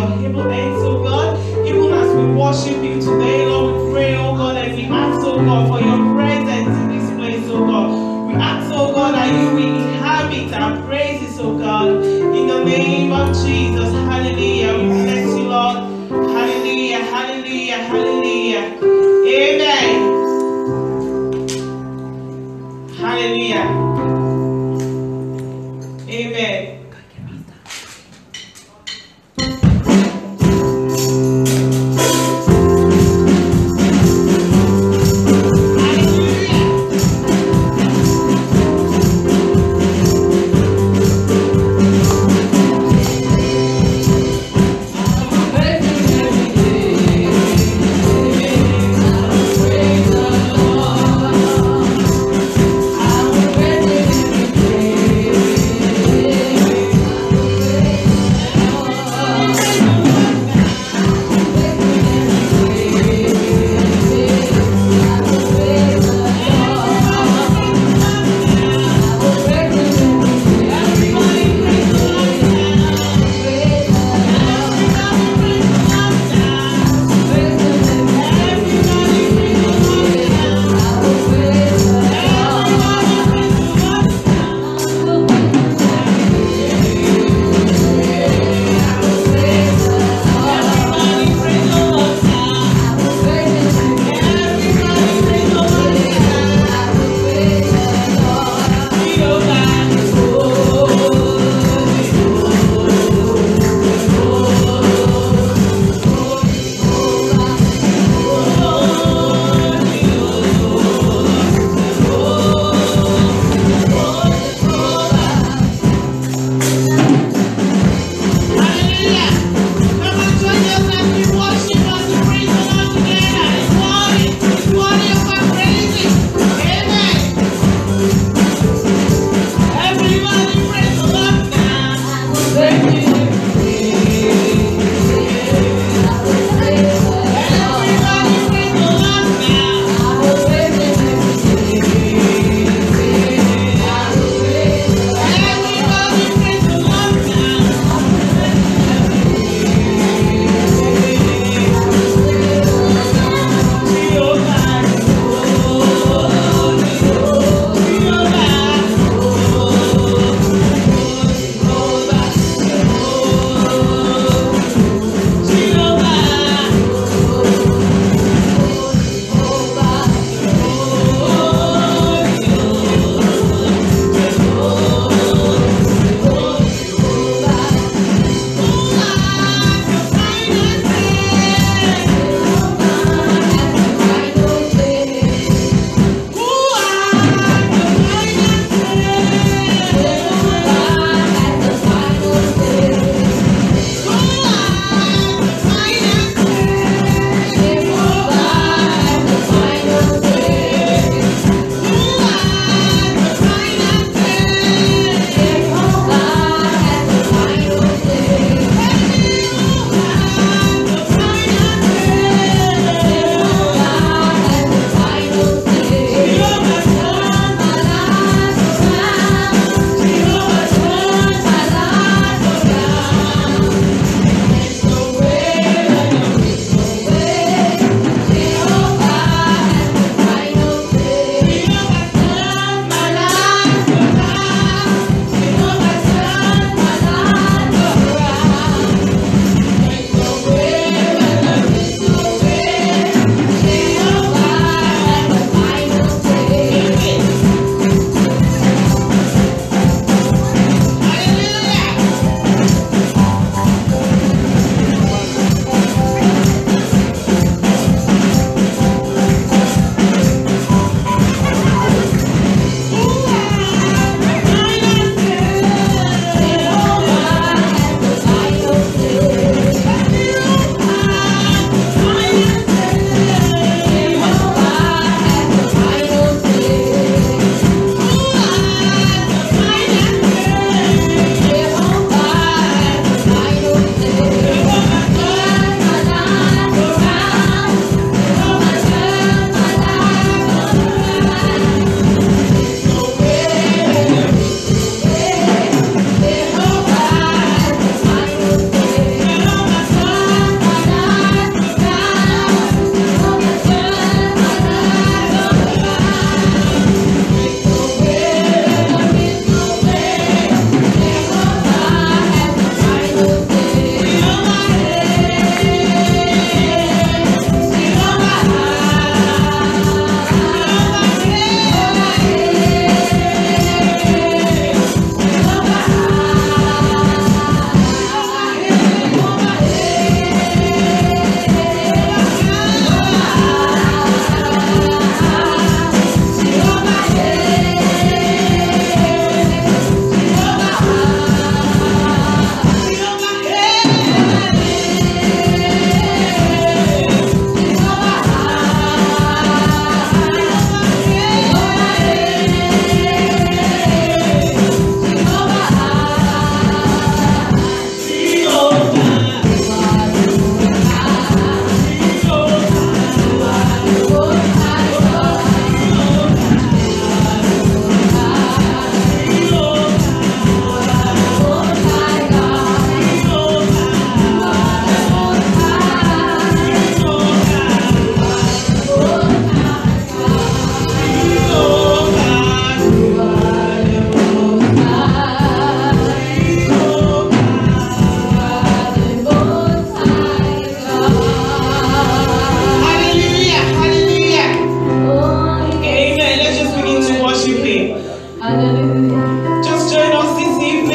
your able hands, oh God. Even as we worship you today, Lord, we pray, oh God, and we ask, oh God, for your presence in this place, oh God. We ask, oh God, that you will inhabit our praises, oh God. In the name of Jesus, hallelujah. We bless you, Lord. Hallelujah, hallelujah, hallelujah. Amen. Hallelujah. Amen.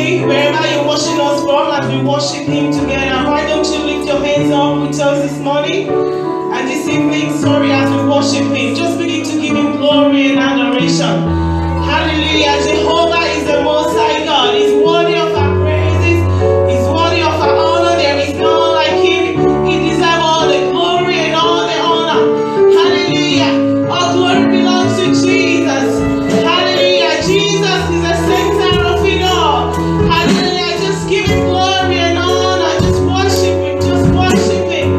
see wherever you're watching us from as we worship Him together. Why don't you lift your hands up with us this morning and this evening, as we worship Him. Just begin to give Him glory and adoration. Hallelujah. Jehovah is the Most High God. He's worthy of our praises. He's worthy of our honor. There is none like Him. He deserves all the glory and all the honor. Hallelujah. All glory belongs to Jesus. Hallelujah. Jesus is the center of it all. Hallelujah. Just give Him glory and honor. Just worship Him. Just worship Him.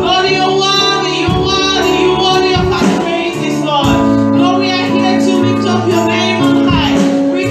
Lord, you're worthy. You're worthy. You're worthy of our praises, Lord. Lord, we are here to lift up your name on high. We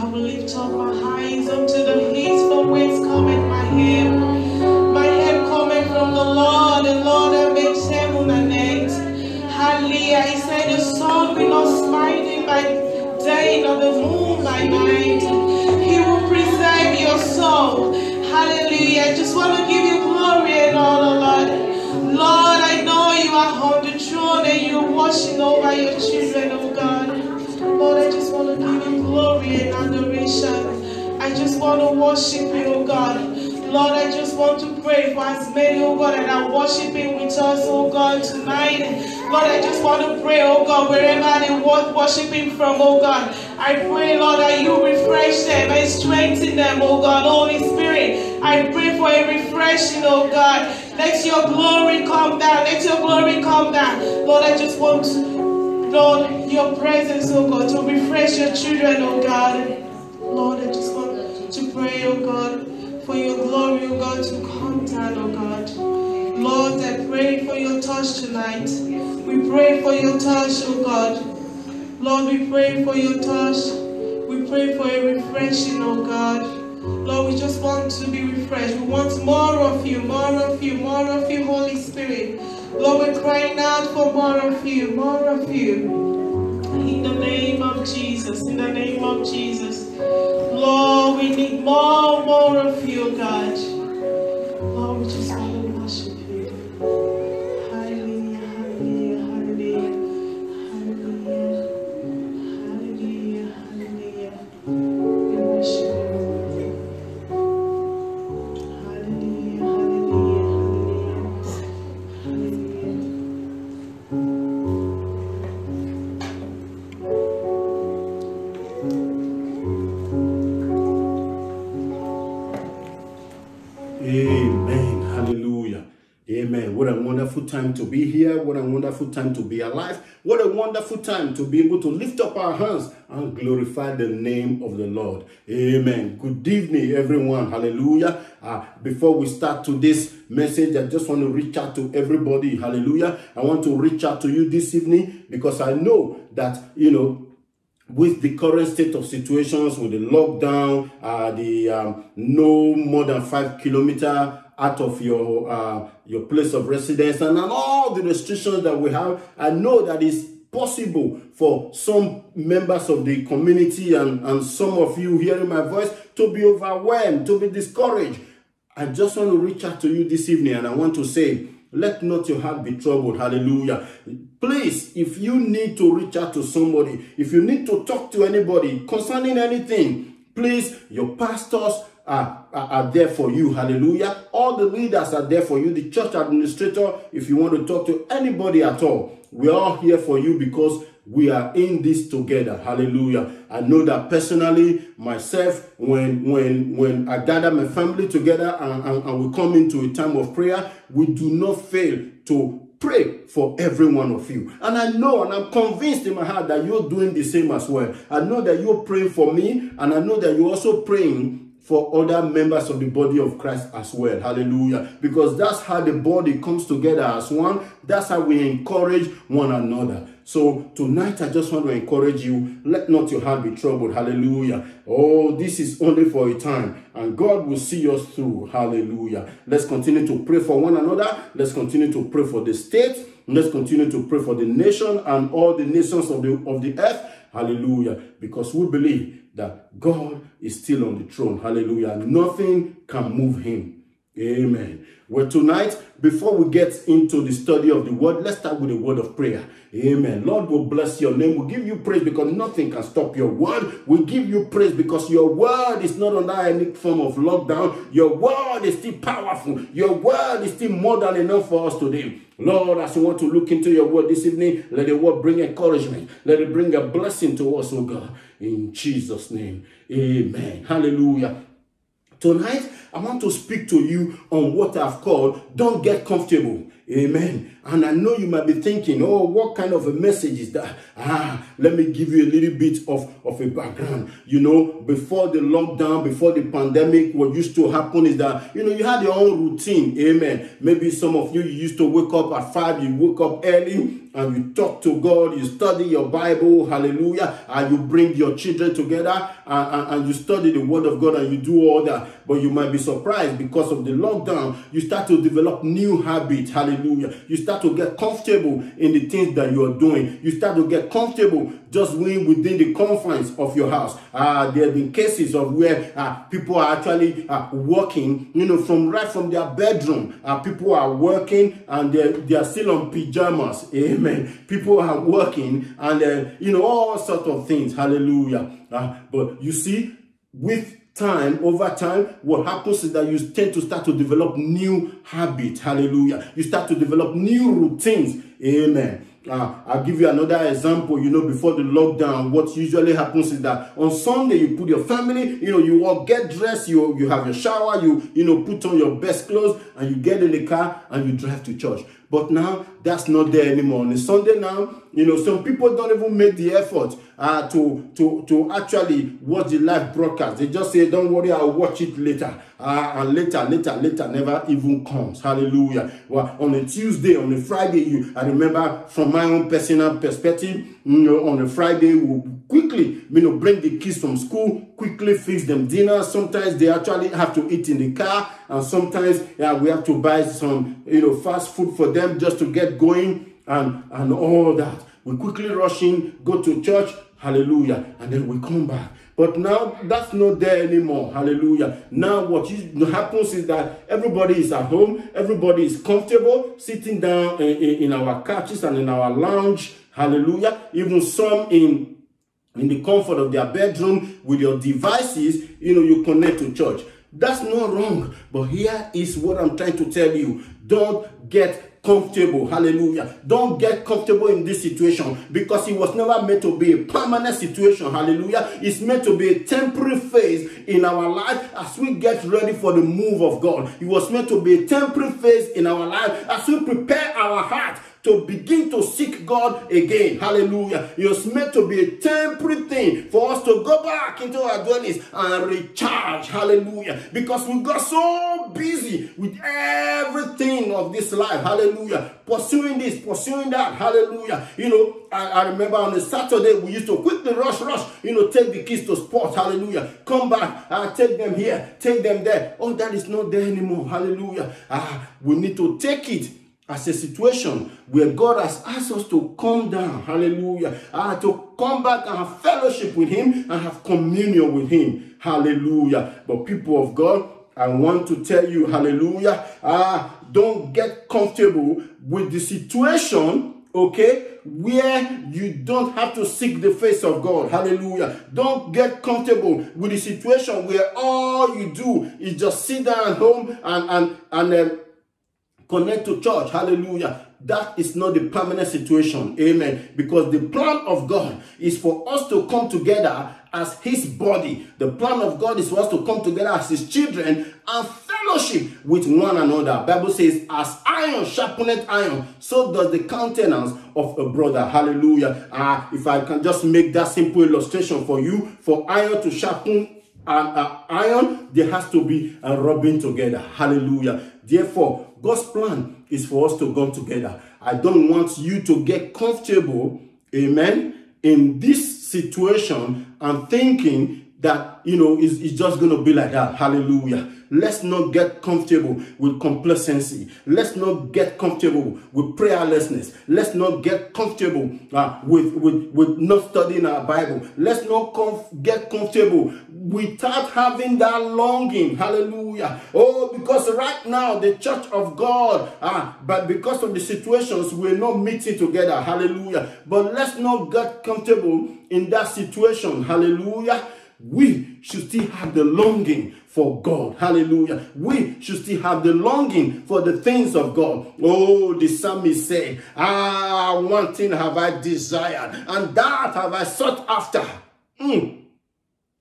I will lift up my eyes thy mind. He will preserve your soul. Hallelujah. I just want to give you glory and honor, Lord. Lord, I know you are on the throne and you're watching over your children, oh God. Lord, I just want to give you glory and adoration. I just want to worship you, oh God. Lord, I just want to pray for as many, oh God, that are worshiping with us, oh God, tonight. Lord, I just want to pray, oh God, wherever they worshiping from, oh God. I pray, Lord, that you refresh them and strengthen them, oh God. Holy Spirit, I pray for a refreshing, oh God. Let your glory come down. Let your glory come down. Lord, I just want, Lord, your presence, oh God, to refresh your children, oh God. Lord, I just want to pray, oh God, for your glory, oh God, to come down, oh God. Lord, I pray for your touch tonight. We pray for your touch, oh God. Lord, we pray for your touch. We pray for a refreshing, oh God. Lord, we just want to be refreshed. We want more of you, more of you, more of you, Holy Spirit. Lord, we're crying out for more of you, more of you. In the name of Jesus, in the name of Jesus. Lord, we need more of you, God. Lord, we just want to worship you. Hallelujah, hallelujah, hallelujah, hallelujah, hallelujah, hallelujah. We worship you. Hallelujah, hallelujah, hallelujah, hallelujah. Amen. Hallelujah. Amen. What a wonderful time to be here. What a wonderful time to be alive. What a wonderful time to be able to lift up our hands and glorify the name of the Lord. Amen. Good evening, everyone. Hallelujah. Before we start today's message, I just want to reach out to everybody. Hallelujah. I want to reach out to you this evening because I know that, with the current state of situations, with the lockdown, no more than 5 kilometers out of your place of residence, and all the restrictions that we have, I know that it's possible for some members of the community and some of you hearing my voice to be overwhelmed, to be discouraged. I just want to reach out to you this evening, and I want to say, let not your heart be troubled. Hallelujah. Please, if you need to reach out to somebody, if you need to talk to anybody concerning anything, please, your pastors are there for you. Hallelujah. All the leaders are there for you. The church administrator, if you want to talk to anybody at all, we are all here for you because we are in this together. Hallelujah. I know that personally, myself, when I gather my family together and we come into a time of prayer, we do not fail to pray for every one of you. And I know and I'm convinced in my heart that you're doing the same as well. I know that you're praying for me, and I know that you're also praying for other members of the body of Christ as well. Hallelujah. Because that's how the body comes together as one. That's how we encourage one another. So tonight I just want to encourage you, let not your heart be troubled. Hallelujah. Oh, this is only for a time, and God will see us through. Hallelujah. Let's continue to pray for one another. Let's continue to pray for the state. Let's continue to pray for the nation and all the nations of the earth. Hallelujah. Because we believe that God is still on the throne. Hallelujah. Nothing can move him. Amen. Well, tonight, before we get into the study of the word, let's start with a word of prayer. Amen. Lord, will bless your name. We'll give you praise because nothing can stop your word. We give you praise because your word is not under any form of lockdown. Your word is still powerful. Your word is still more than enough for us today. Lord, as we want to look into your word this evening, let the word bring encouragement. Let it bring a blessing to us, oh God. In Jesus' name, amen. Hallelujah. Tonight, I want to speak to you on what I've called, don't get comfortable. Amen. And I know you might be thinking, oh, what kind of a message is that? Let me give you a little bit of a background. Before the lockdown, before the pandemic, what used to happen is that, you had your own routine. Amen. Maybe some of you used to wake up at 5, you woke up early, and you talk to God, you study your Bible, hallelujah, and you bring your children together and you study the word of God and you do all that. But you might be surprised because of the lockdown, you start to develop new habits, hallelujah. You start to get comfortable in the things that you are doing. You start to get comfortable just within the confines of your house. There have been cases of where people are actually working, right from their bedroom. People are working and they are still on pajamas. Amen. People are working and, all sorts of things. Hallelujah. But you see, over time, what happens is that you tend to start to develop new habits. Hallelujah. You start to develop new routines. Amen. I'll give you another example. Before the lockdown, what usually happens is that on Sunday, you put your family, you all get dressed, you have your shower, you put on your best clothes, and you get in the car and you drive to church. But now, that's not there anymore. On a Sunday now, some people don't even make the effort to actually watch the live broadcast. They just say, don't worry, I'll watch it later. And later never even comes. Hallelujah. Well, on a Tuesday, on a Friday, I remember from my own personal perspective, on a Friday, we'll quickly, bring the kids from school, quickly fix them dinner. Sometimes they actually have to eat in the car. And sometimes we have to buy some, fast food for them just to get going and all that. We quickly rush in, go to church, hallelujah, and then we come back. But now that's not there anymore. Hallelujah. Now what happens is that everybody is at home. Everybody is comfortable, sitting down in our couches and in our lounge. Hallelujah. Even some in the comfort of their bedroom with your devices, you connect to church. That's not wrong. But here is what I'm trying to tell you. Don't get comfortable. Hallelujah. Don't get comfortable in this situation, because it was never meant to be a permanent situation. Hallelujah. It's meant to be a temporary phase in our life as we get ready for the move of God. It was meant to be a temporary phase in our life as we prepare our heart to begin to seek God again. Hallelujah. It was meant to be a temporary thing for us to go back into our dwellings and recharge. Hallelujah. Because we got so busy with everything of this life. Hallelujah. Pursuing this, pursuing that. Hallelujah. I remember on a Saturday, we used to quickly rush, take the kids to sports. Hallelujah. Come back, take them here, take them there. Oh, that is not there anymore. Hallelujah. We need to take it as a situation where God has asked us to come down, hallelujah, to come back and have fellowship with Him and have communion with Him, hallelujah. But people of God, I want to tell you, hallelujah, don't get comfortable with the situation, okay, where you don't have to seek the face of God. Hallelujah. Don't get comfortable with the situation where all you do is just sit down at home and connect to church. Hallelujah. That is not the permanent situation. Amen. Because the plan of God is for us to come together as His body. The plan of God is for us to come together as His children and fellowship with one another. Bible says, as iron sharpeneth iron, so does the countenance of a brother. Hallelujah. If I can just make that simple illustration for you, for iron to sharpen iron, there has to be a rubbing together. Hallelujah. Therefore, God's plan is for us to come together. I don't want you to get comfortable, amen, in this situation and thinking that, it's just going to be like that. Hallelujah. Let's not get comfortable with complacency. Let's not get comfortable with prayerlessness. Let's not get comfortable with not studying our Bible. Let's not get comfortable without having that longing. Hallelujah. Oh, because right now the church of God, but because of the situations, we're not meeting together. Hallelujah. But let's not get comfortable in that situation. Hallelujah. We should still have the longing for God. Hallelujah. We should still have the longing for the things of God. Oh, the psalmist said, one thing have I desired, and that have I sought after,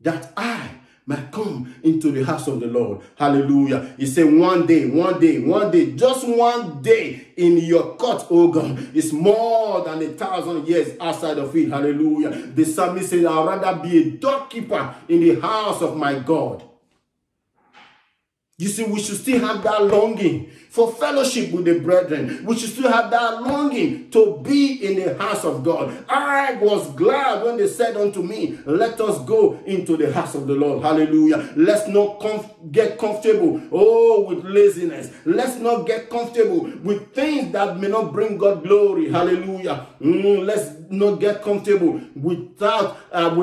that I might come into the house of the Lord. Hallelujah. He said, one day, just one day in your court, oh God, is more than 1,000 years outside of it. Hallelujah. The psalmist said, I'd rather be a doorkeeper in the house of my God You see, we should still have that longing for fellowship with the brethren. We should still have that longing to be in the house of God. I was glad when they said unto me, let us go into the house of the Lord. Hallelujah. Let's not get comfortable, with laziness. Let's not get comfortable with things that may not bring God glory. Hallelujah. Let's not get comfortable without the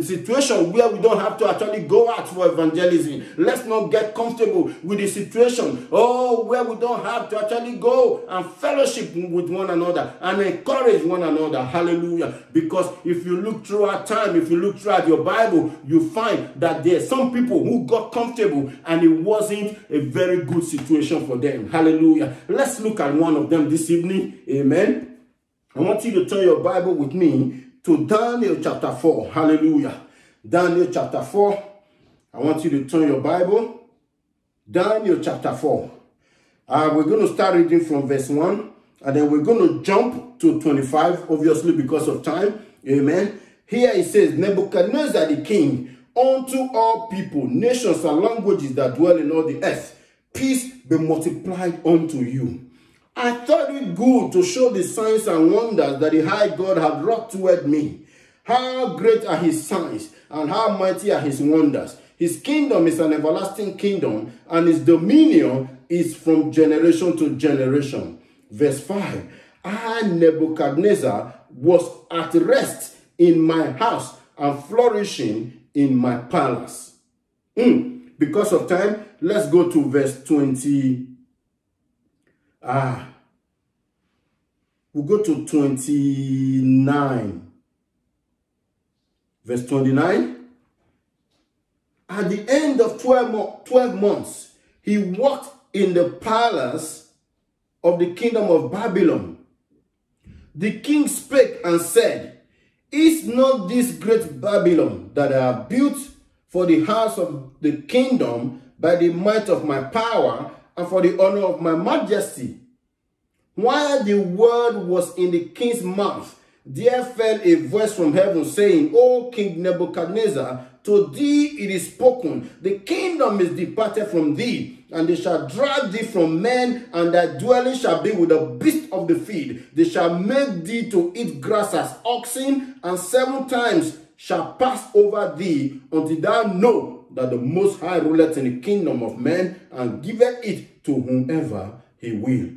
situation where we don't have to actually go out for evangelism. Let's not get comfortable with the situation where we don't have to actually go and fellowship with one another and encourage one another. Hallelujah. Because if you look throughout time, if you look throughout your Bible, you find that there are some people who got comfortable and it wasn't a very good situation for them. Hallelujah. Let's look at one of them this evening. Amen. I want you to turn your Bible with me to Daniel chapter 4. Hallelujah. Daniel chapter 4. I want you to turn your Bible. Daniel chapter 4. We're going to start reading from verse 1. And then we're going to jump to 25, obviously because of time. Amen. Here it says, Nebuchadnezzar the king, unto all people, nations, and languages that dwell in all the earth, peace be multiplied unto you. I thought it good to show the signs and wonders that the high God had wrought toward me. How great are his signs, and how mighty are his wonders. His kingdom is an everlasting kingdom, and his dominion is from generation to generation. Verse 5. I, Nebuchadnezzar, was at rest in my house and flourishing in my palace. Because of time, let's go to verse 20. We'll go to 29. Verse 29. At the end of 12 months, he walked in the palace of the kingdom of Babylon. The king spake and said, is not this great Babylon that I have built for the house of the kingdom by the might of my power and for the honor of my majesty? While the word was in the king's mouth, there fell a voice from heaven saying, O King Nebuchadnezzar, to thee it is spoken, the kingdom is departed from thee, and they shall drive thee from men, and thy dwelling shall be with the beasts of the field. They shall make thee to eat grass as oxen, and 7 times shall pass over thee, until thou know that the Most High ruleth in the kingdom of men, and giveth it to whomever he will.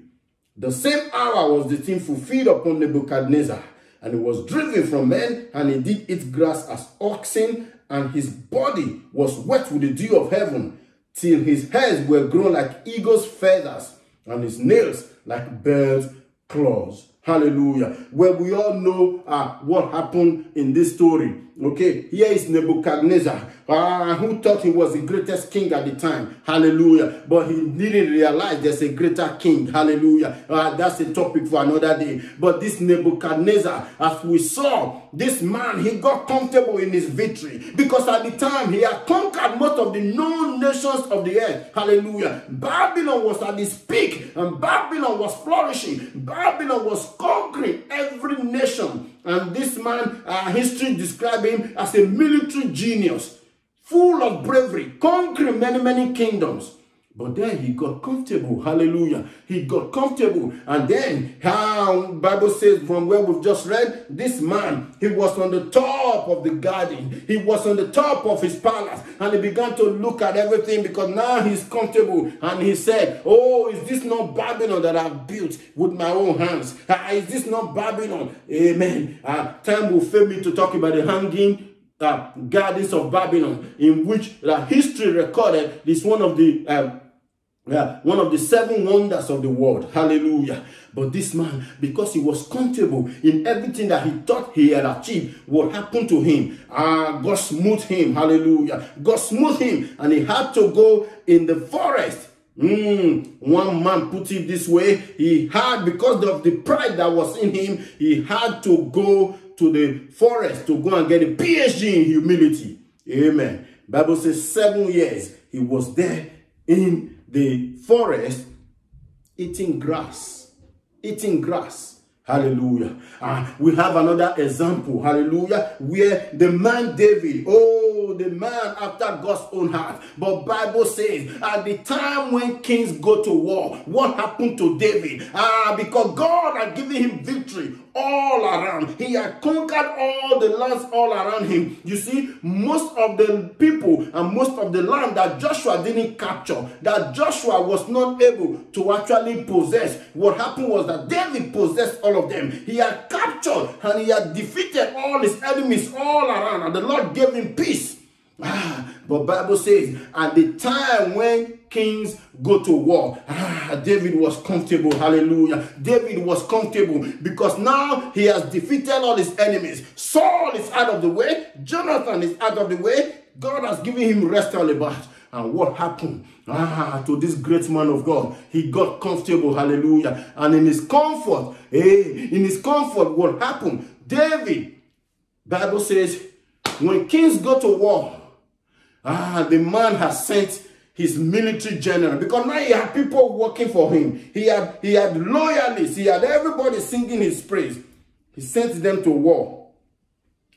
The same hour was the thing fulfilled upon Nebuchadnezzar, and he was driven from men, and he did eat grass as oxen, and his body was wet with the dew of heaven, till his hairs were grown like eagle's feathers, and his nails like birds' claws. Hallelujah. Well, we all know what happened in this story. Okay, here is Nebuchadnezzar, who thought he was the greatest king at the time. Hallelujah. But he didn't realize there's a greater king. Hallelujah. That's a topic for another day. But this Nebuchadnezzar, as we saw, this man, he got comfortable in his victory, because at the time he had conquered most of the known nations of the earth. Hallelujah. Babylon was at its peak, and Babylon was flourishing. Babylon was conquering every nation. And this man, history describes him as a military genius, full of bravery, conquering many kingdoms. But then he got comfortable. Hallelujah. He got comfortable. And then, how Bible says from where we've just read, this man, he was on the top of the garden. He was on the top of his palace. And he began to look at everything, because now he's comfortable. And he said, oh, is this not Babylon that I've built with my own hands? Is this not Babylon? Amen. Time will fail me to talk about the hanging gardens of Babylon, in which history recorded this one of the 7 wonders of the world. Hallelujah. But this man, because he was comfortable in everything that he thought he had achieved, what happened to him? God smote him. Hallelujah. God smote him, and he had to go in the forest. One man put it this way: he had, because of the pride that was in him, he had to go to the forest to go and get a PhD in humility. Amen. Bible says 7 years he was there in the forest, eating grass. Hallelujah. We have another example, hallelujah, where the man David, the man after God's own heart. But Bible says at the time when kings go to war, what happened to David? Because God had given him victory all around. He had conquered all the lands all around him. You see, most of the people and most of the land that Joshua didn't capture, that Joshua was not able to actually possess, what happened was that David possessed all of them. He had captured and he had defeated all his enemies all around, and the Lord gave him peace. But Bible says at the time when kings go to war, David was comfortable. Hallelujah. David was comfortable because now he has defeated all his enemies. Saul is out of the way. Jonathan is out of the way. God has given him rest all about. And what happened to this great man of God? He got comfortable. Hallelujah. And in his comfort, what happened? David, Bible says, when kings go to war, the man has sent his military general, because now he had people working for him. He had loyalists. He had everybody singing his praise. He sent them to war.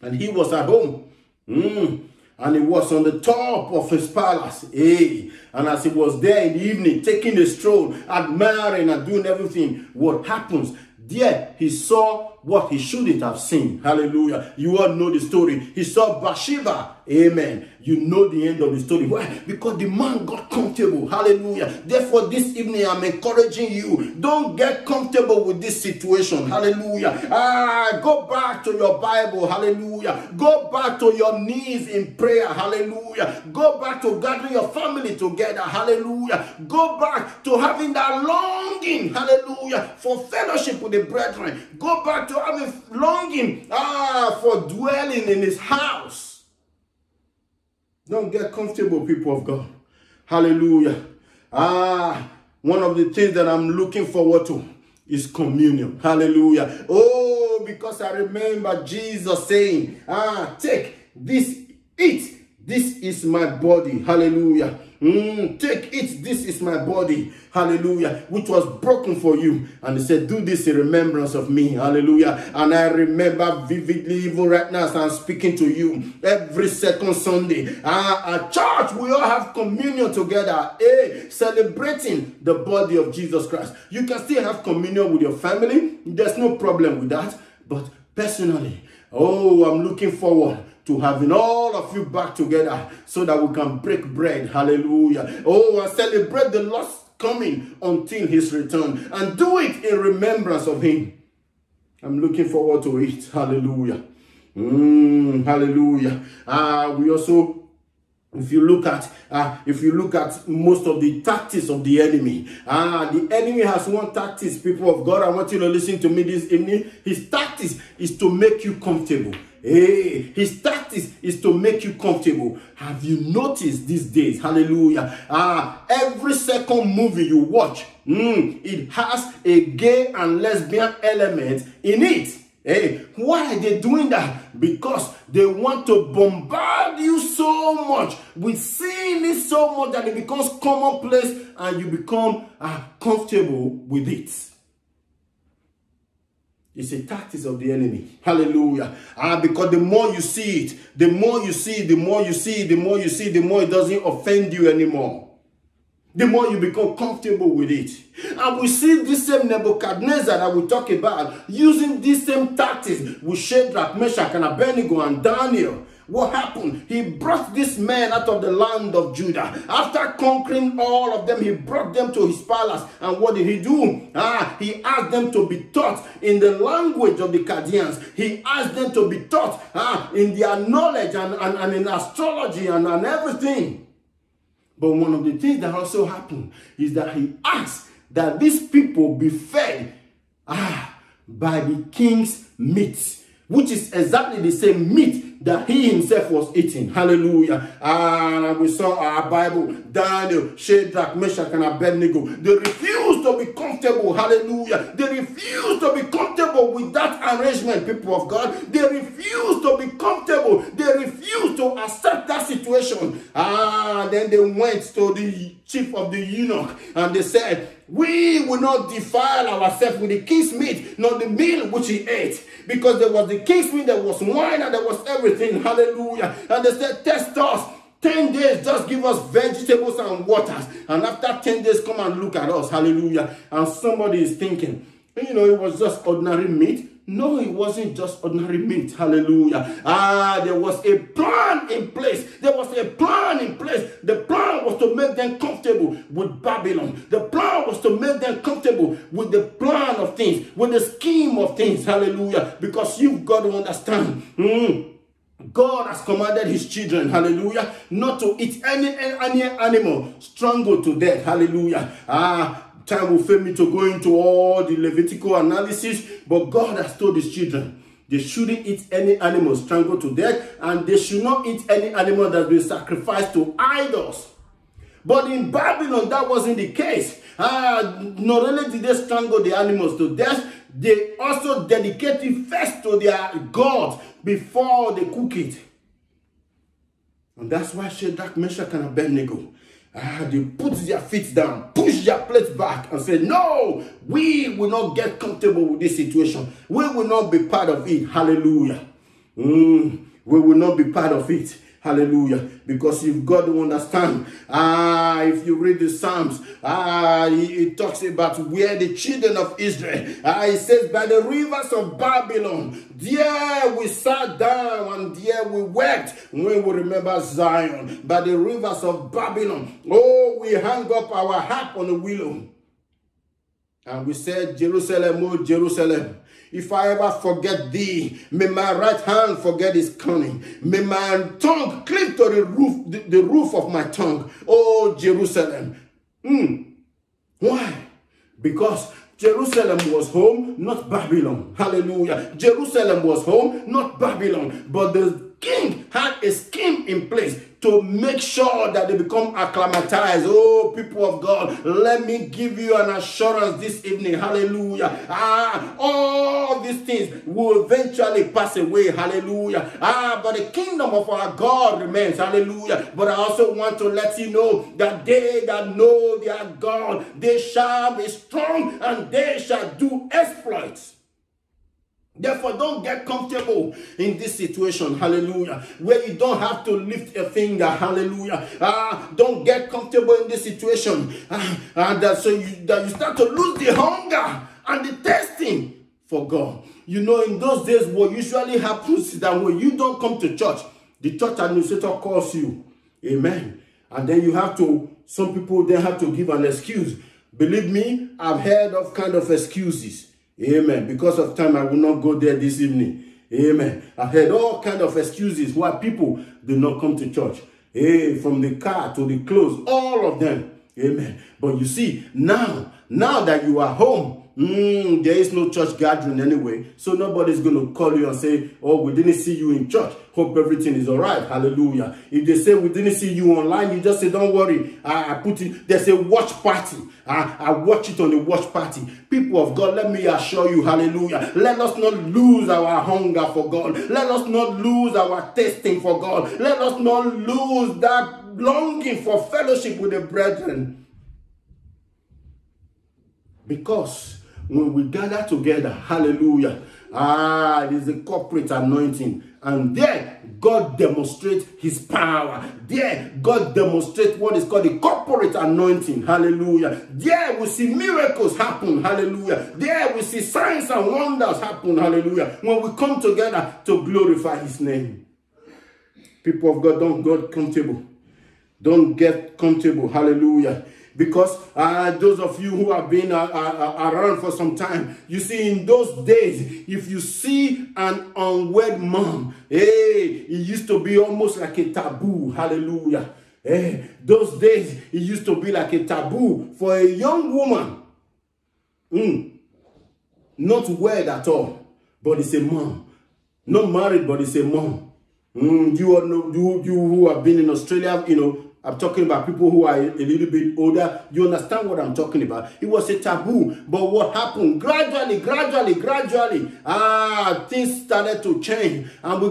And he was at home. And he was on the top of his palace. And as he was there in the evening, taking a stroll, admiring and doing everything, what happens? There he saw what he shouldn't have seen. Hallelujah. You all know the story. He saw Bathsheba. Amen. You know the end of the story. Why? Because the man got comfortable. Hallelujah. Therefore, this evening I'm encouraging you. Don't get comfortable with this situation. Hallelujah. Go back to your Bible. Hallelujah. Go back to your knees in prayer. Hallelujah. Go back to gathering your family together. Hallelujah. Go back to having that longing. Hallelujah. For fellowship with the brethren. Go back to having longing for dwelling in his house. Don't get comfortable, people of God. Hallelujah. One of the things that I'm looking forward to is communion. Hallelujah. Because I remember Jesus saying, take this, eat. This is my body. Hallelujah. Take it. This is my body. Hallelujah. Which was broken for you. And he said, do this in remembrance of me. Hallelujah. And I remember vividly, even right now as I'm speaking to you, every second Sunday, at church, we all have communion together, celebrating the body of Jesus Christ. You can still have communion with your family. There's no problem with that. But personally, I'm looking forward to having all of you back together so that we can break bread. Hallelujah. And celebrate the Lord's coming until his return. And do it in remembrance of him. I'm looking forward to it. Hallelujah. Hallelujah. We also, if you look at most of the tactics of the enemy, the enemy has one tactics, people of God. I want you to listen to me this evening. His tactics is to make you comfortable. His tactics is to make you comfortable. Have you noticed these days? Hallelujah. Every second movie you watch, it has a gay and lesbian element in it. Why are they doing that? Because they want to bombard you so much with seeing it so much that it becomes commonplace and you become comfortable with it. It's a tactic of the enemy. Hallelujah. Because the more you see it, the more you see it, the more you see it, the more you see it, the more it doesn't offend you anymore. The more you become comfortable with it. And we see this same Nebuchadnezzar that we talk about using these same tactics with Shadrach, Meshach, and Abednego and Daniel. What happened? He brought this man out of the land of Judah. After conquering all of them, he brought them to his palace. And what did he do? He asked them to be taught in the language of the Chaldeans. He asked them to be taught in their knowledge and in astrology and everything. But one of the things that also happened is that he asked that these people be fed by the king's meat, which is exactly the same meat that he himself was eating. Hallelujah. And we saw our Bible, Daniel, Shadrach, Meshach, and Abednego. They refused refuse to be comfortable. Hallelujah. They refuse to be comfortable with that arrangement, people of God. They refuse to be comfortable. They refuse to accept that situation. Then they went to the chief of the eunuch and they said, we will not defile ourselves with the king's meat, nor the meal which he ate. Because there was the king's meat, there was wine, and there was everything. Hallelujah. And they said, test us. 10 days, just give us vegetables and waters. And after 10 days, come and look at us. Hallelujah. And somebody is thinking, you know, it was just ordinary meat. No, it wasn't just ordinary meat. Hallelujah. There was a plan in place. There was a plan in place. The plan was to make them comfortable with Babylon. The plan was to make them comfortable with the plan of things, with the scheme of things. Hallelujah. Because you've got to understand. God has commanded his children, hallelujah, not to eat any animal strangled to death. Hallelujah. Time will fail me to go into all the Levitical analysis, but God has told his children they shouldn't eat any animal strangled to death, and they should not eat any animal that's been sacrificed to idols. But in Babylon, that wasn't the case. Not only did they strangle the animals to death, they also dedicated first to their God before they cook it. And that's why Shadrach, Meshach, and Abednego, they put their feet down, push their plates back, and say, no, we will not get comfortable with this situation. We will not be part of it. Hallelujah. We will not be part of it. Hallelujah. Because you've got to understand, if you read the Psalms, it talks about where the children of Israel, it says, by the rivers of Babylon, there we sat down and there we wept when we remember Zion. By the rivers of Babylon, oh, we hung up our harp on a willow. And we said, Jerusalem, oh Jerusalem, if I ever forget thee, may my right hand forget his cunning. May my tongue cleave to the roof of my tongue. Oh, Jerusalem. Why? Because Jerusalem was home, not Babylon. Hallelujah. Jerusalem was home, not Babylon. But the king had a scheme in place to make sure that they become acclimatized. Oh, people of God, let me give you an assurance this evening. Hallelujah. All these things will eventually pass away. Hallelujah. But the kingdom of our God remains. Hallelujah. But I also want to let you know that they that know their God, they shall be strong and they shall do exploits. Therefore, don't get comfortable in this situation, hallelujah, where you don't have to lift a finger, hallelujah. Don't get comfortable in this situation, so you start to lose the hunger and the thirsting for God. You know, in those days, what usually happens is that when you don't come to church, the church administrator calls you, amen, and then you have to, some people then have to give an excuse. Believe me, I've heard of kind of excuses. Amen. Because of time, I will not go there this evening. Amen. I've heard all kinds of excuses why people do not come to church. From the car to the clothes, all of them. Amen. But you see, now that you are home, there is no church gathering anyway. So nobody's going to call you and say, oh, we didn't see you in church. Hope everything is all right. Hallelujah. If they say we didn't see you online, you just say, don't worry. I put it, there's a watch party. I watch it on the watch party. People of God, let me assure you, hallelujah. Let us not lose our hunger for God. Let us not lose our tasting for God. Let us not lose that longing for fellowship with the brethren. Because when we gather together, hallelujah, it is a corporate anointing. And there, God demonstrates his power. There, God demonstrates what is called the corporate anointing. Hallelujah. There, we see miracles happen. Hallelujah. There, we see signs and wonders happen. Hallelujah. When we come together to glorify his name. People of God, don't get comfortable. Don't get comfortable. Hallelujah. Because those of you who have been around for some time, you see, in those days, if you see an unwed mom, it used to be almost like a taboo. Hallelujah. Those days, it used to be like a taboo for a young woman. Not wed at all, but it's a mom. Not married, but it's a mom. You all know, you who have been in Australia, you know, I'm talking about people who are a little bit older. You understand what I'm talking about? It was a taboo. But what happened? Gradually, things started to change. And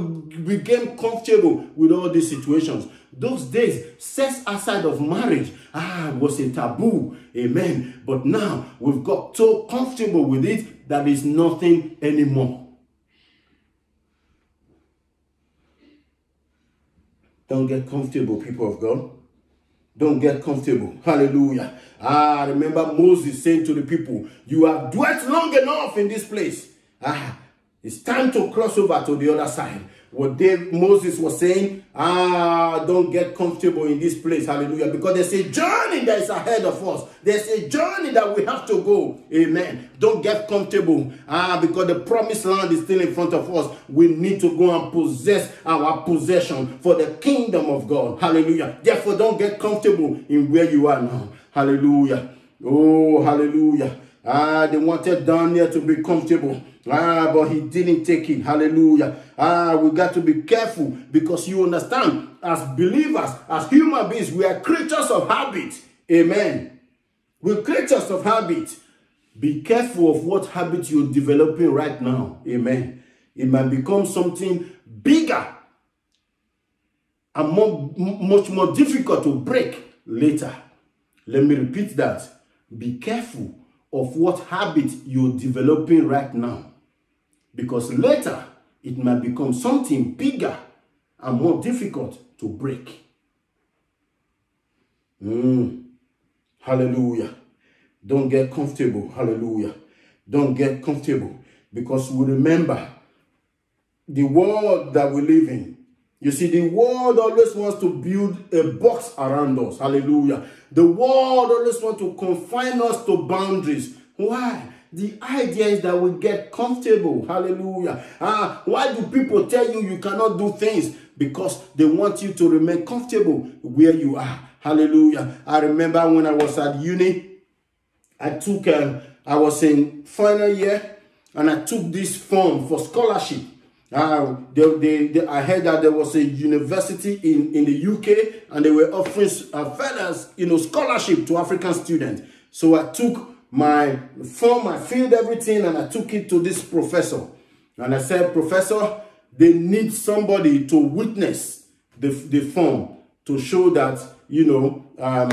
we became comfortable with all these situations. Those days, sex outside of marriage was a taboo. Amen. But now, we've got so comfortable with it that it's nothing anymore. Don't get comfortable, people of God. Don't get comfortable. Hallelujah. Remember Moses saying to the people, you have dwelt long enough in this place. It's time to cross over to the other side. What Moses was saying, don't get comfortable in this place. Hallelujah. Because there's a journey that is ahead of us. There's a journey that we have to go. Amen. Don't get comfortable. Because the promised land is still in front of us. We need to go and possess our possession for the kingdom of God. Hallelujah. Therefore, don't get comfortable in where you are now. Hallelujah. Oh, hallelujah. They wanted Daniel to be comfortable. But he didn't take it. Hallelujah. We got to be careful, because you understand, as believers, as human beings, we are creatures of habit. Amen. We're creatures of habit. Be careful of what habit you're developing right now. Amen. It might become something bigger and much more difficult to break later. Let me repeat that. Be careful of what habit you're developing right now, because later it might become something bigger and more difficult to break. Hallelujah. Don't get comfortable. Hallelujah. Don't get comfortable, because we remember the world that we live in. You see, the world always wants to build a box around us. Hallelujah. The world always wants to confine us to boundaries. Why? The idea is that we get comfortable. Hallelujah. Why do people tell you you cannot do things? Because they want you to remain comfortable where you are. Hallelujah. I remember when I was at uni, I was in final year, and I took this form for scholarship. I heard that there was a university in the UK, and they were offering feathers, scholarship to African students. So I took my form, I filled everything, and I took it to this professor. And I said, Professor, they need somebody to witness the form to show that, you are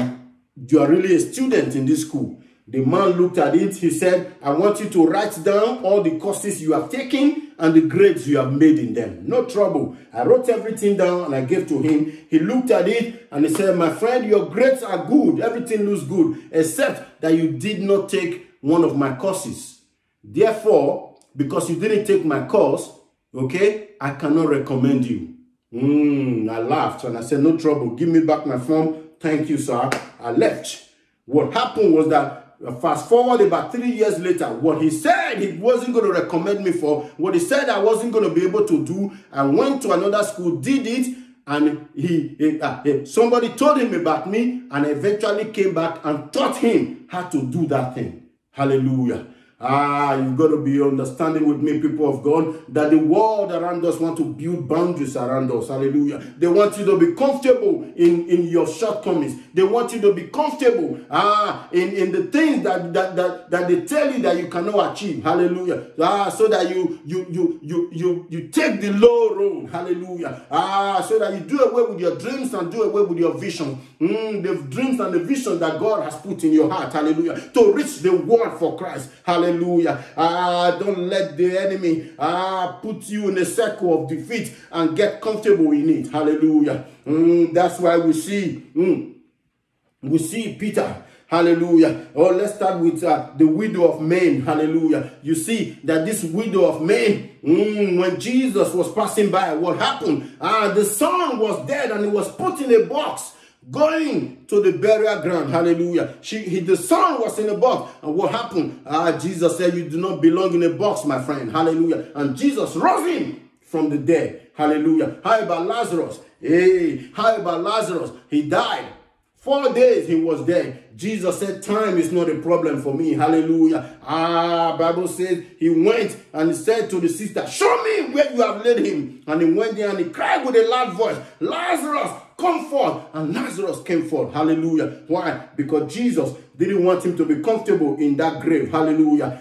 really a student in this school. The man looked at it. He said, I want you to write down all the courses you have taken and the grades you have made in them. No trouble. I wrote everything down and I gave to him. He looked at it and he said, my friend, your grades are good. Everything looks good, except that you did not take one of my courses. Therefore, because you didn't take my course, okay, I cannot recommend you. I laughed and I said, no trouble. Give me back my form. Thank you, sir. I left. What happened was that, fast forward about 3 years later, what he said he wasn't going to recommend me for, what he said I wasn't going to be able to do, I went to another school, did it, and somebody told him about me, and eventually came back and taught him how to do that thing. Hallelujah. You've got to be understanding with me, people of God, that the world around us want to build boundaries around us. Hallelujah. They want you to be comfortable in your shortcomings. They want you to be comfortable in the things that they tell you that you cannot achieve. Hallelujah. So that you take the low road. Hallelujah. So that you do away with your dreams and do away with your vision. The dreams and the vision that God has put in your heart. Hallelujah. To reach the world for Christ. Hallelujah. Don't let the enemy put you in a circle of defeat and get comfortable in it. Hallelujah. That's why we see Peter. Hallelujah. Let's start with the widow of Nain. Hallelujah. You see that this widow of Nain, when Jesus was passing by, what happened? The son was dead and he was put in a box, going to the burial ground. Hallelujah. The son was in a box. And what happened? Jesus said, you do not belong in a box, my friend. Hallelujah. And Jesus rose him from the dead. Hallelujah. How about Lazarus? How about Lazarus? He died. 4 days he was dead. Jesus said, time is not a problem for me. Hallelujah. Bible says he went and he said to the sister, show me where you have laid him. And he went there and he cried with a loud voice, Lazarus, come forth, and Lazarus came forth. Hallelujah. Why? Because Jesus didn't want him to be comfortable in that grave. Hallelujah.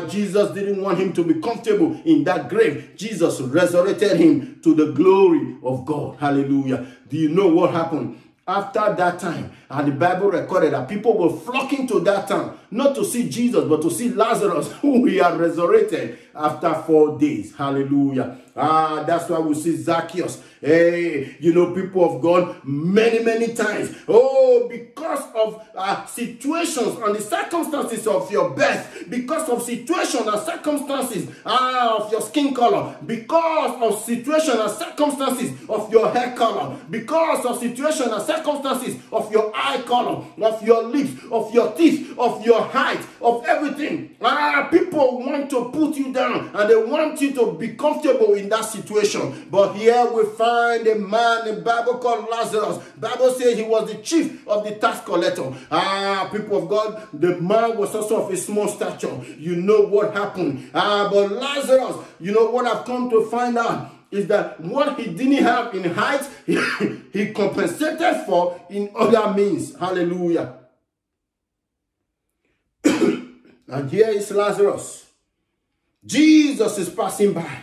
Jesus didn't want him to be comfortable in that grave. Jesus resurrected him to the glory of God. Hallelujah. Do you know what happened? After that time, and the Bible recorded that people were flocking to that town, not to see Jesus, but to see Lazarus, who he had resurrected after 4 days. Hallelujah. That's why we see Zacchaeus. Hey, you know, people of God, many times. Oh, because of situations and the circumstances of your birth, because of situations and circumstances of your skin color, because of situations and circumstances of your hair color, because of situations and circumstances of your eye color, of your lips, of your teeth, of your height, of everything. People want to put you down and they want you to be comfortable in that situation. But here we find a man in the Bible called Lazarus. The Bible says he was the chief of the tax collector. People of God, the man was also of a small stature. You know what happened. But Lazarus, you know what I've come to find out is that what he didn't have in height, he compensated for in other means. Hallelujah. And here is Lazarus. Jesus is passing by.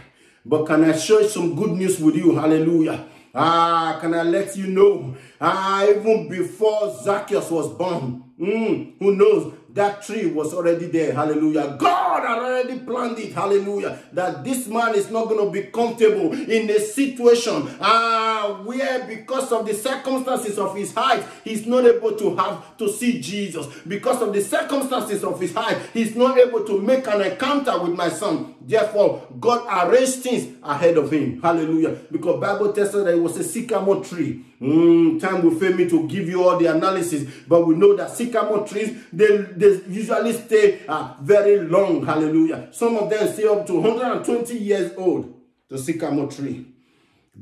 But can I share some good news with you? Hallelujah. Can I let you know? Even before Zacchaeus was born, who knows? That tree was already there. Hallelujah. God had already planned it. Hallelujah. That this man is not going to be comfortable in a situation where because of the circumstances of his height, he's not able to see Jesus. Because of the circumstances of his height, he's not able to make an encounter with my son. Therefore, God arranged things ahead of him. Hallelujah. Because Bible tells us that it was a sycamore tree. Time will fail me to give you all the analysis, but we know that sycamore trees, they usually stay very long. Hallelujah. Some of them stay up to 120 years old. The sycamore tree.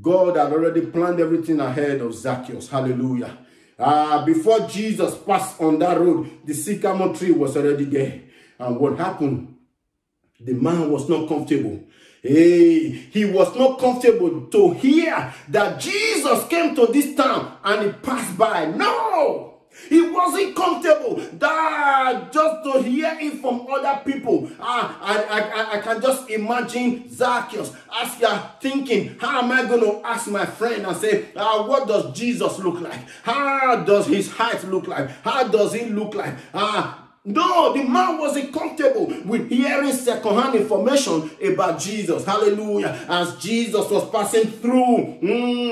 God had already planned everything ahead of Zacchaeus. Hallelujah. Before Jesus passed on that road, the sycamore tree was already there. And what happened? The man was not comfortable. He was not comfortable to hear that Jesus came to this town and he passed by. No! He wasn't comfortable just to hear it from other people. I can just imagine Zacchaeus as you're thinking, how am I going to ask my friend and say, what does Jesus look like? How does his height look like? How does he look like? No, the man wasn't comfortable with hearing second-hand information about Jesus. Hallelujah. As Jesus was passing through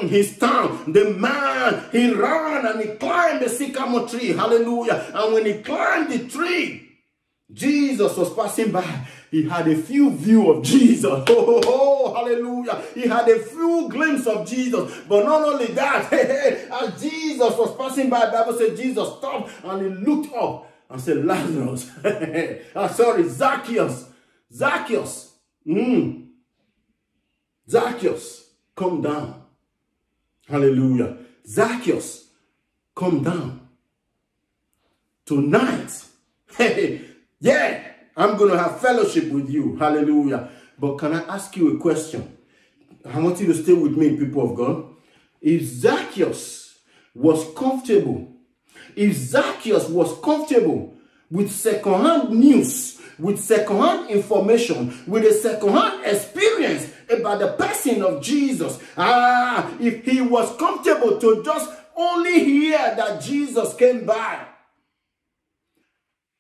his town, the man, he ran and he climbed the sycamore tree. Hallelujah. And when he climbed the tree, Jesus was passing by. He had a few view of Jesus. Oh, hallelujah. He had a few glimpses of Jesus. But not only that, as Jesus was passing by, the Bible said Jesus stopped and he looked up and said, Lazarus, Zacchaeus, Zacchaeus, come down. Hallelujah. Zacchaeus, come down. Tonight, yeah, I'm going to have fellowship with you. Hallelujah. But can I ask you a question? I want you to stay with me, people of God. If Zacchaeus was comfortable, with second-hand news, with second-hand information, with a second-hand experience about the person of Jesus, if he was comfortable to just only hear that Jesus came by,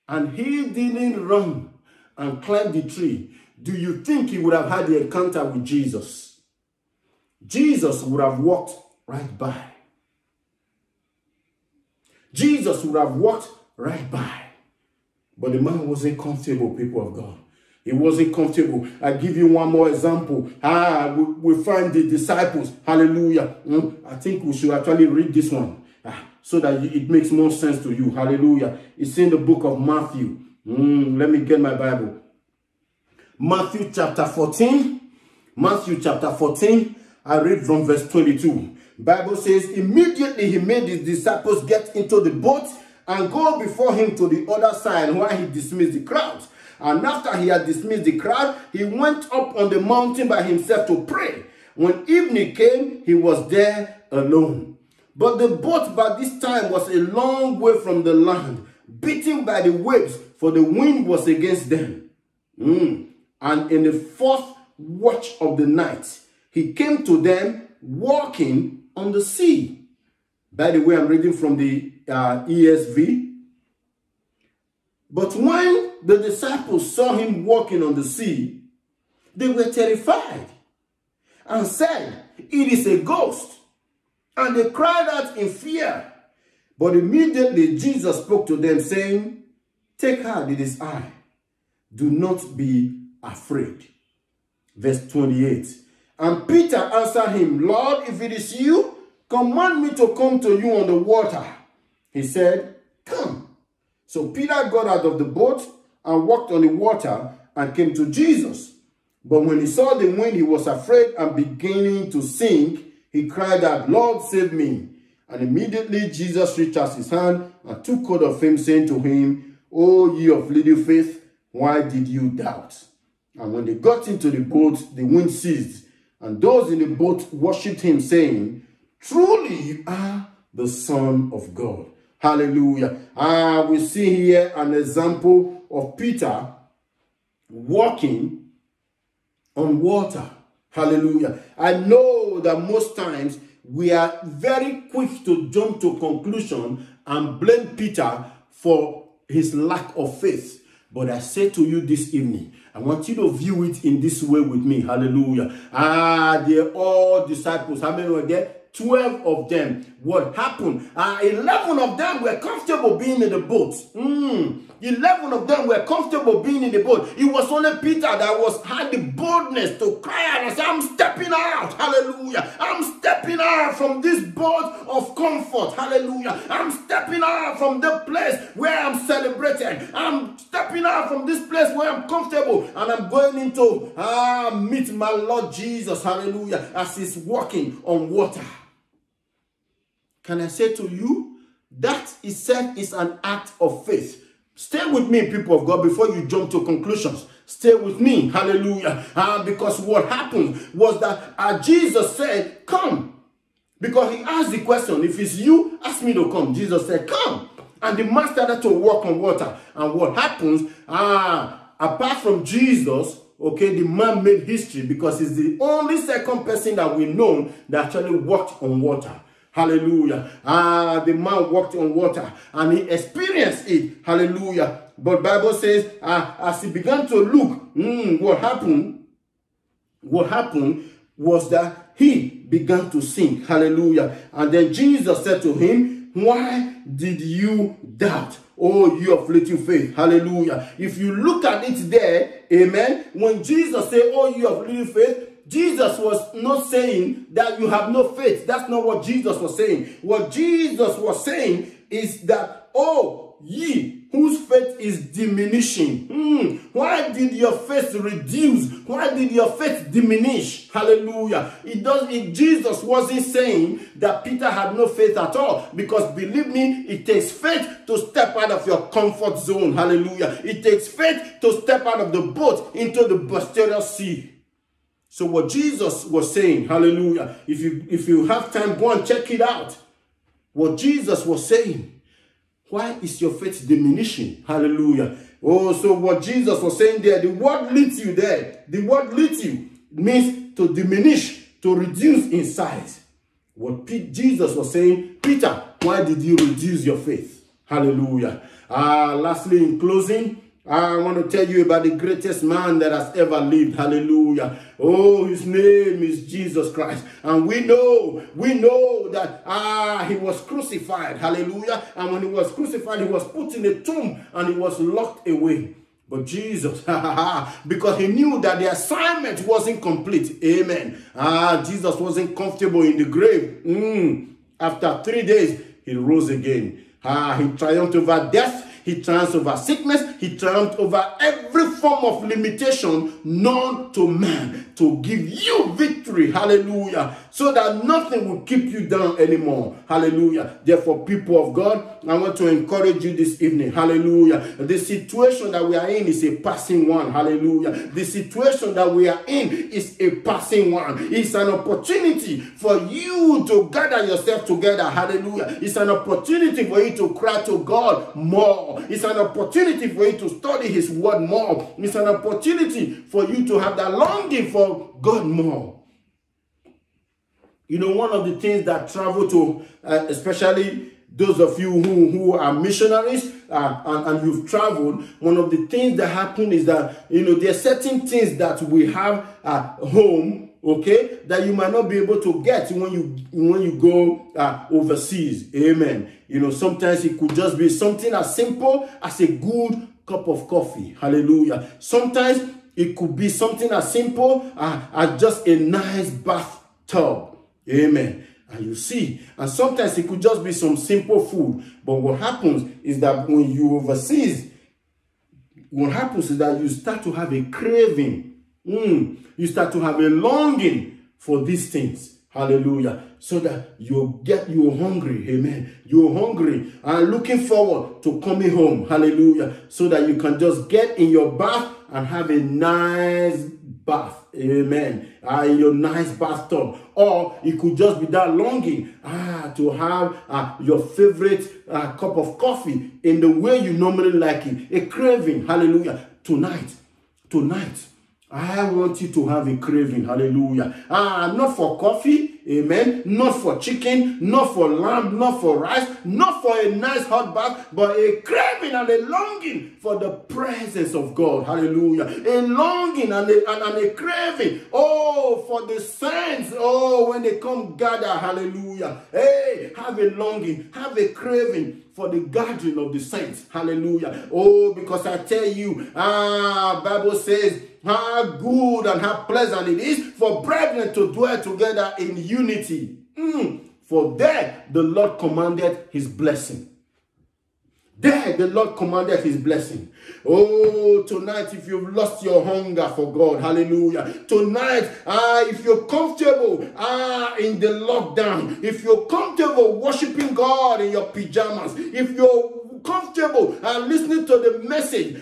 and he didn't run and climb the tree, do you think he would have had the encounter with Jesus? Jesus would have walked right by. Jesus would have walked right by. But the man wasn't comfortable, people of God. He wasn't comfortable. I give you one more example. We find the disciples. Hallelujah. I think we should actually read this one so that it makes more sense to you. Hallelujah. It's in the book of Matthew. Let me get my Bible. Matthew chapter 14. Matthew chapter 14. I read from verse 22. Bible says, immediately he made his disciples get into the boat and go before him to the other side while he dismissed the crowds. And after he had dismissed the crowd, he went up on the mountain by himself to pray. When evening came, he was there alone. But the boat by this time was a long way from the land, beaten by the waves, for the wind was against them. And in the fourth watch of the night, he came to them walking on the sea. By the way, I'm reading from the ESV. But when the disciples saw him walking on the sea, they were terrified and said, "It is a ghost." And they cried out in fear. But immediately Jesus spoke to them, saying, "Take heart, it is I. Do not be afraid." Verse 28. And Peter answered him, "Lord, if it is you, command me to come to you on the water." He said, "Come." So Peter got out of the boat and walked on the water and came to Jesus. But when he saw the wind, he was afraid and beginning to sink. He cried out, "Lord, save me." And immediately Jesus reached out his hand and took hold of him, saying to him, "O ye of little faith, why did you doubt?" And when they got into the boat, the wind ceased. And those in the boat worshipped him, saying, "Truly you are the Son of God." Hallelujah. We see here an example of Peter walking on water. Hallelujah. I know that most times we are very quick to jump to conclusion and blame Peter for his lack of faith. But I say to you this evening, I want you to view it in this way with me. Hallelujah. They're all disciples. How many were there? 12 of them. What happened? 11 of them were comfortable being in the boat. 11 of them were comfortable being in the boat. It was only Peter that had the boldness to cry out and say, "I'm stepping out." Hallelujah. "I'm stepping out from this boat of comfort." Hallelujah. "I'm stepping out from the place where I'm celebrated. I'm stepping out from this place where I'm comfortable, and I'm going into meet my Lord Jesus." Hallelujah. As he's walking on water. Can I say to you, that itself is an act of faith. Stay with me, people of God, before you jump to conclusions. Stay with me. Hallelujah. Because what happened was that Jesus said, "Come." Because he asked the question, "If it's you, ask me to come." Jesus said, "Come." And the man started to walk on water. And what happens, apart from Jesus, okay, the man made history because he's the only second person that we know that actually walked on water. Hallelujah. The man walked on water and he experienced it. Hallelujah. But Bible says, as he began to look, what happened was that he began to sink. Hallelujah. And then Jesus said to him, "Why did you doubt, oh, you of little faith?" Hallelujah. If you look at it there, amen, when Jesus said, "Oh, you of little faith," Jesus was not saying that you have no faith. That's not what Jesus was saying. What Jesus was saying is that, "Oh, ye whose faith is diminishing." Why did your faith reduce? Why did your faith diminish? Hallelujah. Jesus wasn't saying that Peter had no faith at all, because believe me, it takes faith to step out of your comfort zone. Hallelujah. It takes faith to step out of the boat into the boisterous sea. So what Jesus was saying, hallelujah, if you have time, go and check it out. What Jesus was saying, why is your faith diminishing? Hallelujah. Oh, so what Jesus was saying there, the word leads you there. The word leads you means to diminish, to reduce in size. What Jesus was saying, "Peter, why did you reduce your faith?" Hallelujah. Lastly, in closing, I want to tell you about the greatest man that has ever lived. Hallelujah. Oh, his name is Jesus Christ. And we know that he was crucified. Hallelujah. And when he was crucified, he was put in a tomb and he was locked away. But Jesus, because he knew that the assignment wasn't complete. Amen. Jesus wasn't comfortable in the grave. After 3 days, he rose again. He triumphed over death. He triumphs over sickness. He triumphs over every form of limitation known to man to give you victory. Hallelujah. So that nothing will keep you down anymore. Hallelujah. Therefore, people of God, I want to encourage you this evening. Hallelujah. The situation that we are in is a passing one. Hallelujah. The situation that we are in is a passing one. It's an opportunity for you to gather yourself together. Hallelujah. It's an opportunity for you to cry to God more. It's an opportunity for you to study his word more. It's an opportunity for you to have that longing for God more. You know, one of the things that travel to, especially those of you who are missionaries and you've traveled, one of the things that happen is that, you know, there are certain things that we have at home, okay, that you might not be able to get when you go overseas. Amen. You know, sometimes it could just be something as simple as a good cup of coffee. Hallelujah. Sometimes it could be something as simple as just a nice bathtub. Amen. And you see, and sometimes it could just be some simple food. But what happens is that when you overseas, what happens is that you start to have a craving. You start to have a longing for these things. Hallelujah. So that you're hungry. Amen. You're hungry and looking forward to coming home. Hallelujah. So that you can just get in your bath and have a nice bath. Amen. In your nice bathtub. Or it could just be that longing to have your favorite cup of coffee in the way you normally like it. A craving. Hallelujah. Tonight, I want you to have a craving. Hallelujah. Not for coffee. Amen. Not for chicken, not for lamb, not for rice, not for a nice hot bath, but a craving and a longing for the presence of God. Hallelujah. A longing and a craving. Oh, for the saints. Oh, when they come gather. Hallelujah. Hey, have a longing, have a craving for the gathering of the saints. Hallelujah. Oh, because I tell you, Bible says, how good and how pleasant it is for brethren to dwell together in unity. For there the Lord commanded his blessing. There the Lord commanded his blessing. Oh, tonight if you've lost your hunger for God, hallelujah. Tonight, if you're comfortable in the lockdown, if you're comfortable worshiping God in your pajamas, if you're comfortable listening to the message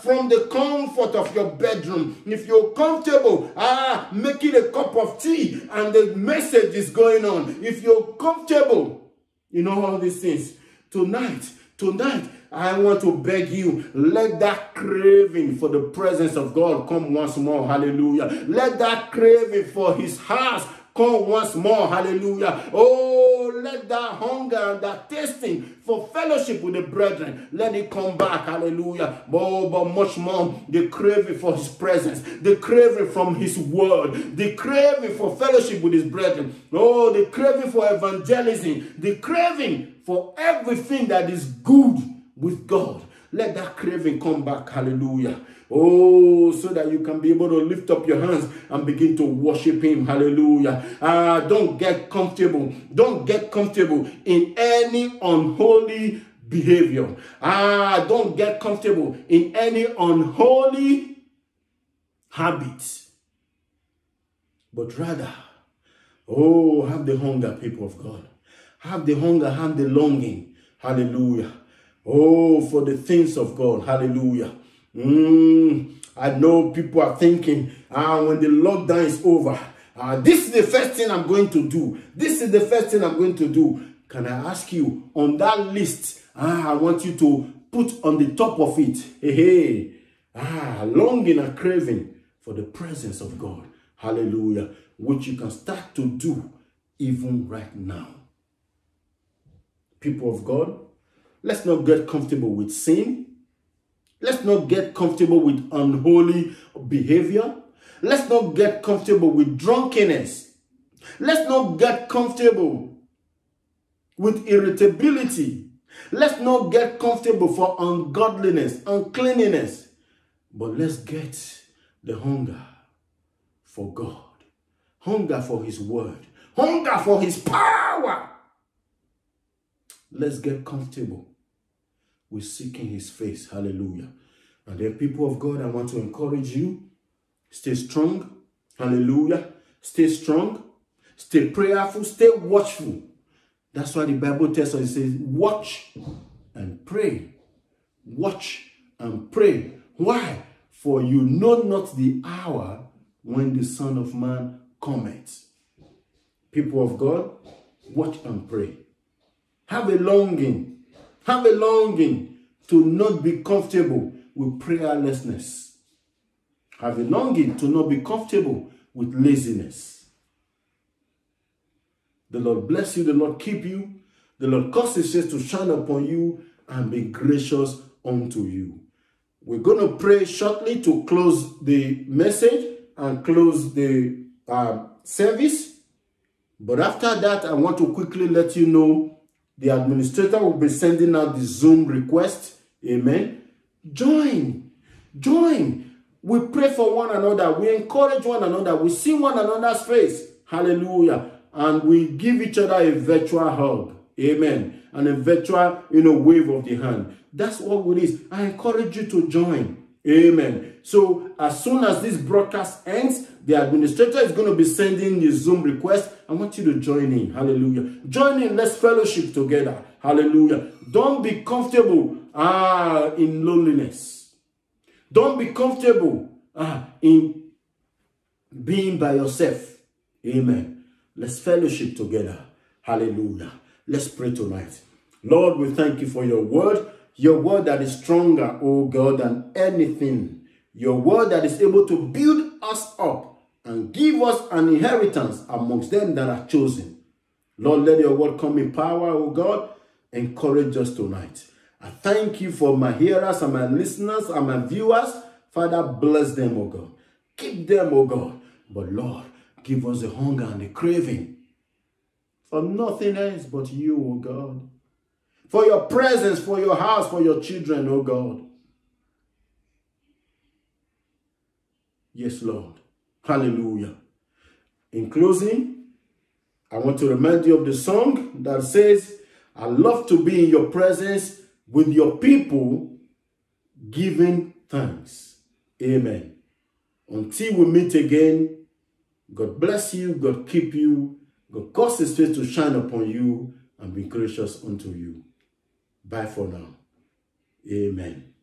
from the comfort of your bedroom, if you're comfortable making a cup of tea and the message is going on, if you're comfortable, you know, all these things, tonight, I want to beg you, let that craving for the presence of God come once more. Hallelujah. Let that craving for his house come once more. Hallelujah. Oh, let that hunger and that tasting for fellowship with the brethren, let it come back. Hallelujah. But much more, the craving for his presence, the craving from his word, the craving for fellowship with his brethren. Oh, the craving for evangelism, the craving for everything that is good with God. Let that craving come back. Hallelujah. Oh, so that you can be able to lift up your hands and begin to worship him. Hallelujah. Don't get comfortable. Don't get comfortable in any unholy behavior. Don't get comfortable in any unholy habits. But rather, have the hunger, people of God. Have the hunger, have the longing. Hallelujah. Oh, for the things of God. Hallelujah. I know people are thinking, when the lockdown is over, this is the first thing I'm going to do. This is the first thing I'm going to do. Can I ask you, on that list, I want you to put on the top of it, longing and craving for the presence of God. Hallelujah. Which you can start to do even right now. People of God, let's not get comfortable with sin. Let's not get comfortable with unholy behavior. Let's not get comfortable with drunkenness. Let's not get comfortable with irritability. Let's not get comfortable for ungodliness, uncleanliness. But let's get the hunger for God. Hunger for his word. Hunger for his power. Let's get comfortable we're seeking his face. Hallelujah. And then, people of God, I want to encourage you. Stay strong. Hallelujah. Stay strong. Stay prayerful. Stay watchful. That's why the Bible tells us, it says, watch and pray. Watch and pray. Why? For you know not the hour when the Son of Man cometh. People of God, watch and pray. Have a longing. Have a longing to not be comfortable with prayerlessness. Have a longing to not be comfortable with laziness. The Lord bless you. The Lord keep you. The Lord cause his face to shine upon you and be gracious unto you. We're going to pray shortly to close the message and close the service. But after that, I want to quickly let you know the administrator will be sending out the Zoom request. Amen. Join. Join. We pray for one another. We encourage one another. We see one another's face. Hallelujah. And we give each other a virtual hug. Amen. And a virtual, wave of the hand. That's what it is. I encourage you to join. Amen. So as soon as this broadcast ends, the administrator is going to be sending the Zoom request. I want you to join in. Hallelujah. Join in. Let's fellowship together. Hallelujah. Don't be comfortable in loneliness. Don't be comfortable in being by yourself. Amen. Let's fellowship together. Hallelujah. Let's pray tonight. Lord, we thank you for your word that is stronger, oh God, than anything. Your word that is able to build us up and give us an inheritance amongst them that are chosen. Lord, let your word come in power, oh God. Encourage us tonight. I thank you for my hearers and my listeners and my viewers. Father, bless them, oh God. Keep them, oh God. But Lord, give us the hunger and the craving for nothing else but you, oh God. For your presence, for your house, for your children, oh God. Yes, Lord. Hallelujah. In closing, I want to remind you of the song that says, I love to be in your presence with your people giving thanks. Amen. Until we meet again, God bless you, God keep you, God cause his face to shine upon you and be gracious unto you. Bye for now. Amen.